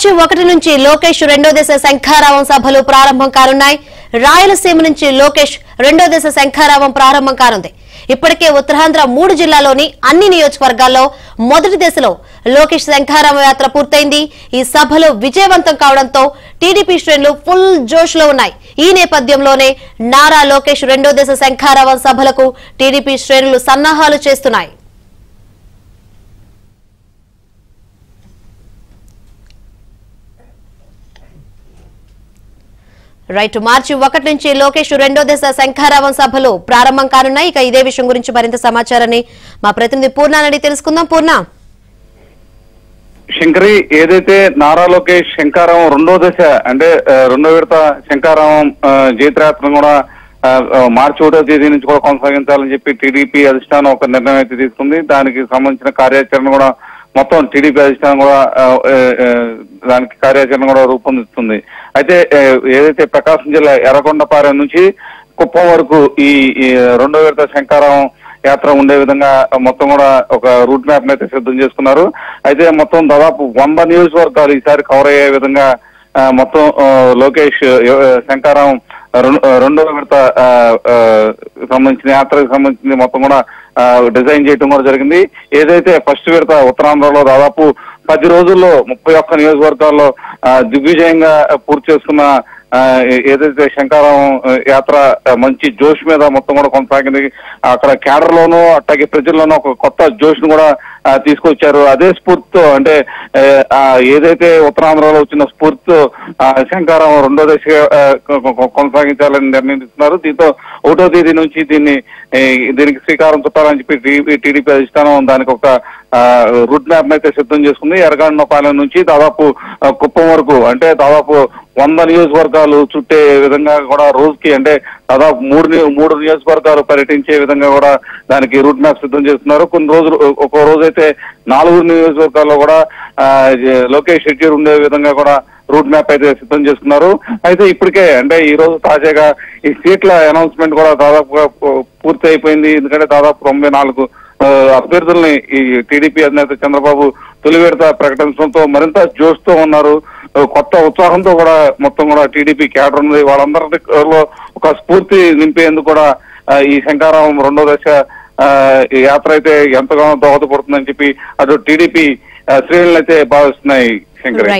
మార్చి 1 నుంచి లోకేష్ రెండో దశ శంఖారావం సభలు ప్రారంభం కానున్నాయి. రాయలసీమ నుంచి లోకేష్ రెండో దశ శంఖారావం ప్రారంభం కానుంది. ఇప్పటికే ఉత్తరాంధ్ర 3 జిల్లాల్లోని అన్ని నియోజకవర్గాల్లో మొదటి దశలో లోకేష్ శంఖారామ యాత్ర పూర్తయింది. ఈ సభలు విజయవంతం కావడంతో టీడీపీ శ్రేణులు ఫుల్ జోష్ లో ఉన్నాయి. ఈ నేపథ్యంలోనే నారా లోకేష్ రెండో దశ శంఖారావం సభలకు టీడీపీ శ్రేణులు సన్నాహాలు చేస్తున్నాయి. రైట్, మార్చి 1 నుంచి లోకేష్ రెండో దశ శంఖారావం సభలు ప్రారంభం కానున్నాయి. ఇక ఇదే విషయం గురించి మరింత సమాచారాన్ని మా ప్రతినిధి పూర్ణ తెలుసుకుందాం. పూర్ణ, శంకరి, ఏదైతే నారా లోకేష్ శంఖారావం రెండో దశ అంటే రెండో విడత శంఖారావం జైత్రయాత్రను కూడా మార్చి 1వ తేదీ నుంచి కూడా కొనసాగించాలని చెప్పి టీడీపీ అధిష్టానం ఒక నిర్ణయం అయితే తీసుకుంది. దానికి సంబంధించిన కార్యాచరణ కూడా మొత్తం టీడీపీ అధిష్టానం కూడా దానికి కార్యాచరణ కూడా రూపొందిస్తుంది. అయితే ఏదైతే ప్రకాశం జిల్లా ఎర్రగొండపాలెం నుంచి కుప్పం వరకు ఈ రెండో విడత శంఖారావం యాత్ర ఉండే విధంగా మొత్తం కూడా ఒక రూట్ మ్యాప్ అయితే సిద్ధం చేసుకున్నారు. అయితే మొత్తం దాదాపు 100 నియోజకవర్గాలు ఈసారి కవర్ అయ్యే విధంగా మొత్తం లోకేష్ శంఖారావం రెండో విడత సంబంధించిన యాత్రకు సంబంధించింది మొత్తం కూడా డిజైన్ చేయడం కూడా జరిగింది. ఏదైతే ఫస్ట్ విడత ఉత్తరాంధ్రలో దాదాపు 10 రోజుల్లో 31 నియోజకవర్గాల్లో దిగ్విజయంగా పూర్తి చేసుకున్న ఏదైతే శంఖారావం యాత్ర మంచి జోష్ మీద మొత్తం కూడా కొనసాగింది. అక్కడ కేడర్ లోనూ అట్లాగే ప్రజల్లోనూ ఒక కొత్త జోష్ ను కూడా తీసుకొచ్చారు. అదే స్ఫూర్తితో అంటే ఏదైతే ఉత్తరాంధ్రలో వచ్చిన స్ఫూర్తితో శంఖారావం రెండో దశ కొనసాగించాలని నిర్ణయిస్తున్నారు. దీంతో 1వ తేదీ నుంచి దీనికి శ్రీకారం చుట్టాలని చెప్పి టీడీపీ అధిష్టానం దానికి ఒక రూట్ మ్యాప్ అయితే సిద్ధం చేసుకుంది. ఎర్రగొండపాలెం నుంచి దాదాపు కుప్పం వరకు అంటే దాదాపు 100 నియోజకవర్గాలు చుట్టే విధంగా కూడా రోజుకి అంటే దాదాపు 3 నియోజకవర్గాలు పర్యటించే విధంగా కూడా దానికి రూట్ మ్యాప్ సిద్ధం చేస్తున్నారు. కొన్ని రోజులు ఒక్కో రోజు అయితే 4 నియోజకవర్గాల్లో కూడా లోకేష్ షెడ్యూల్ ఉండే విధంగా కూడా రూట్ మ్యాప్ అయితే సిద్ధం చేసుకున్నారు. అయితే ఇప్పటికే అంటే ఈ రోజు తాజాగా ఈ సీట్ల అనౌన్స్మెంట్ కూడా దాదాపుగా పూర్తి అయిపోయింది. ఎందుకంటే దాదాపు 94 అభ్యర్థుల్ని ఈ టీడీపీ అధినేత చంద్రబాబు తొలి విడత ప్రకటించడంతో మరింత జోష్తో ఉన్నారు. కొత్త ఉత్సాహంతో కూడా మొత్తం కూడా టీడీపీ క్యాడర్ ఉంది. వాళ్ళందరిలో ఒక స్ఫూర్తి నింపేందుకు కూడా ఈ శంఖారావం రెండో దశ యాత్ర అయితే ఎంతగానో దోహదపడుతుందని చెప్పి అటు టీడీపీ శ్రేణులు అయితే భావిస్తున్నాయి. శంకర్.